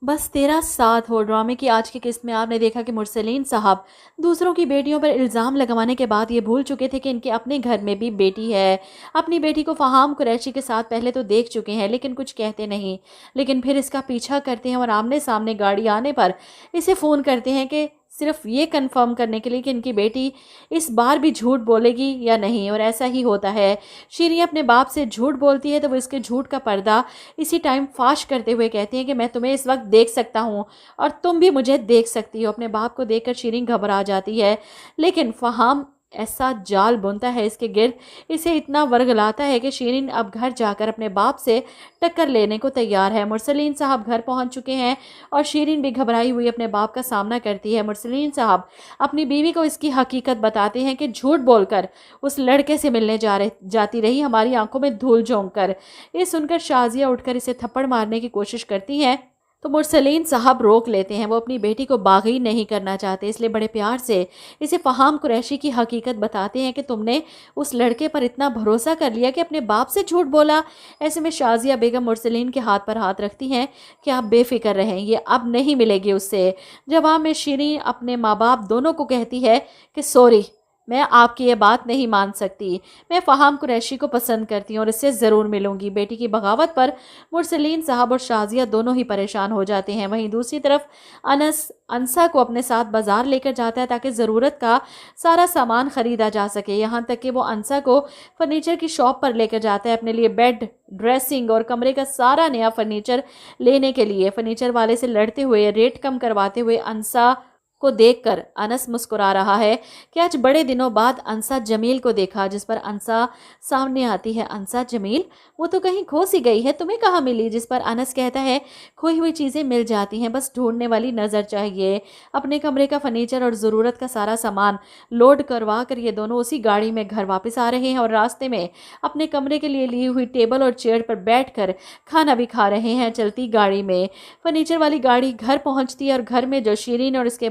बस तेरा साथ हो। ड्रामे की आज की किस्त में आपने देखा कि मुरसलीन साहब दूसरों की बेटियों पर इल्ज़ाम लगवाने के बाद ये भूल चुके थे कि इनके अपने घर में भी बेटी है। अपनी बेटी को फ़हाम कुरैशी के साथ पहले तो देख चुके हैं, लेकिन कुछ कहते नहीं। लेकिन फिर इसका पीछा करते हैं और आमने सामने गाड़ी आने पर इसे फ़ोन करते हैं कि सिर्फ ये कंफर्म करने के लिए कि इनकी बेटी इस बार भी झूठ बोलेगी या नहीं। और ऐसा ही होता है। शीरी अपने बाप से झूठ बोलती है तो वो इसके झूठ का पर्दा इसी टाइम फाश करते हुए कहती हैं कि मैं तुम्हें इस वक्त देख सकता हूँ और तुम भी मुझे देख सकती हो। अपने बाप को देखकर शीरीन घबरा जाती है, लेकिन फहाम ऐसा जाल बुनता है इसके गिर्द, इसे इतना वर्गलाता है कि शीरीन अब घर जाकर अपने बाप से टक्कर लेने को तैयार है। मुरसलीन साहब घर पहुंच चुके हैं और शीरीन भी घबराई हुई अपने बाप का सामना करती है। मुरसलीन साहब अपनी बीवी को इसकी हकीकत बताते हैं कि झूठ बोलकर उस लड़के से मिलने जाती रही, हमारी आंखों में धूल झोंक कर। ये सुनकर शाजिया उठकर इसे थप्पड़ मारने की कोशिश करती हैं तो मुरसलीन साहब रोक लेते हैं। वो अपनी बेटी को बागी नहीं करना चाहते, इसलिए बड़े प्यार से इसे फ़हाम कुरैशी की हकीकत बताते हैं कि तुमने उस लड़के पर इतना भरोसा कर लिया कि अपने बाप से झूठ बोला। ऐसे में शाजिया बेगम मुरसलीन के हाथ पर हाथ रखती हैं कि आप बेफिक्र रहें, ये अब नहीं मिलेगी उससे। जवाब में शीरीन अपने माँ बाप दोनों को कहती है कि सॉरी, मैं आपकी ये बात नहीं मान सकती। मैं फ़हाम कुरैशी को पसंद करती हूँ और इससे ज़रूर मिलूंगी। बेटी की बगावत पर मुरसलीन साहब और शाजिया दोनों ही परेशान हो जाते हैं। वहीं दूसरी तरफ अनस अंसा को अपने साथ बाजार लेकर जाता है ताकि ज़रूरत का सारा सामान ख़रीदा जा सके। यहाँ तक कि वो अंसा को फर्नीचर की शॉप पर लेकर जाता है अपने लिए बेड, ड्रेसिंग और कमरे का सारा नया फर्नीचर लेने के लिए। फर्नीचर वाले से लड़ते हुए, रेट कम करवाते हुए अंसा को देखकर अनस मुस्कुरा रहा है कि आज बड़े दिनों बाद अंसा जमील को देखा। जिस पर अंसा सामने आती है, अंसा जमील, वो तो कहीं खो सी गई है, तुम्हें कहाँ मिली? जिस पर अनस कहता है खोई हुई चीज़ें मिल जाती हैं, बस ढूंढने वाली नज़र चाहिए। अपने कमरे का फर्नीचर और ज़रूरत का सारा सामान लोड करवा कर ये दोनों उसी गाड़ी में घर वापस आ रहे हैं और रास्ते में अपने कमरे के लिए ली हुई टेबल और चेयर पर बैठ कर खाना भी खा रहे हैं चलती गाड़ी में। फर्नीचर वाली गाड़ी घर पहुंचती है और घर में जो शीरीन और इसके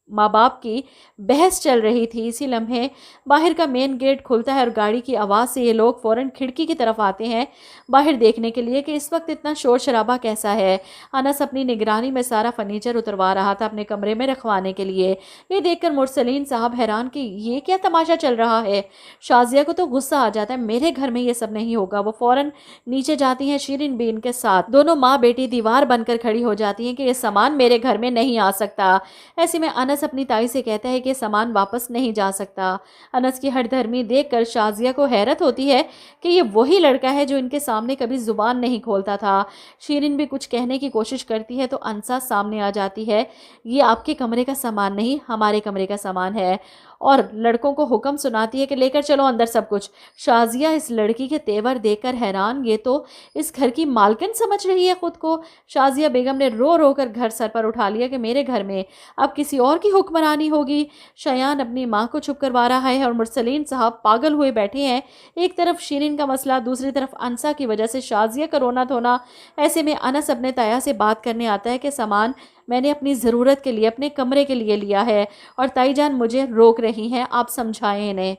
माँ बाप की बहस चल रही थी, इसी लम्हे बाहर का मेन गेट खुलता है और गाड़ी की आवाज़ से ये लोग फ़ौरन खिड़की की तरफ आते हैं बाहर देखने के लिए कि इस वक्त इतना शोर शराबा कैसा है। अनस अपनी निगरानी में सारा फर्नीचर उतरवा रहा था अपने कमरे में रखवाने के लिए। ये देखकर मुरसलीन साहब हैरान कि ये क्या तमाशा चल रहा है। शाजिया को तो गुस्सा आ जाता है, मेरे घर में ये सब नहीं होगा। वो फ़ौरन नीचे जाती हैं, शीरीन भी इनके साथ। दोनों माँ बेटी दीवार बनकर खड़ी हो जाती हैं कि ये सामान मेरे घर में नहीं आ सकता। ऐसे में अनस अपनी ताई से कहता है कि सामान वापस नहीं जा सकता। अनस की हठधर्मी देखकर शाजिया को हैरत होती है कि ये वही लड़का है जो इनके सामने कभी जुबान नहीं खोलता था। शीरीन भी कुछ कहने की कोशिश करती है तो अंसा सामने आ जाती है। ये आपके कमरे का सामान नहीं, हमारे कमरे का सामान है, और लड़कों को हुक्म सुनाती है कि लेकर चलो अंदर सब कुछ। शाजिया इस लड़की के तेवर देखकर हैरान, ये तो इस घर की मालकिन समझ रही है खुद को। शाजिया बेगम ने रो रो कर घर सर पर उठा लिया कि मेरे घर में अब किसी और की हुक्मरानी होगी। शयान अपनी माँ को चुप करवा रहा है और मुरसलीन साहब पागल हुए बैठे हैं। एक तरफ शीरीन का मसला, दूसरी तरफ अंसा की वजह से शाजिया का रोना धोना। ऐसे में अनस अपने ताया से बात करने आता है कि सामान मैंने अपनी ज़रूरत के लिए, अपने कमरे के लिए लिया है और ताई जान मुझे रोक रही हैं, आप समझाएं इन्हें।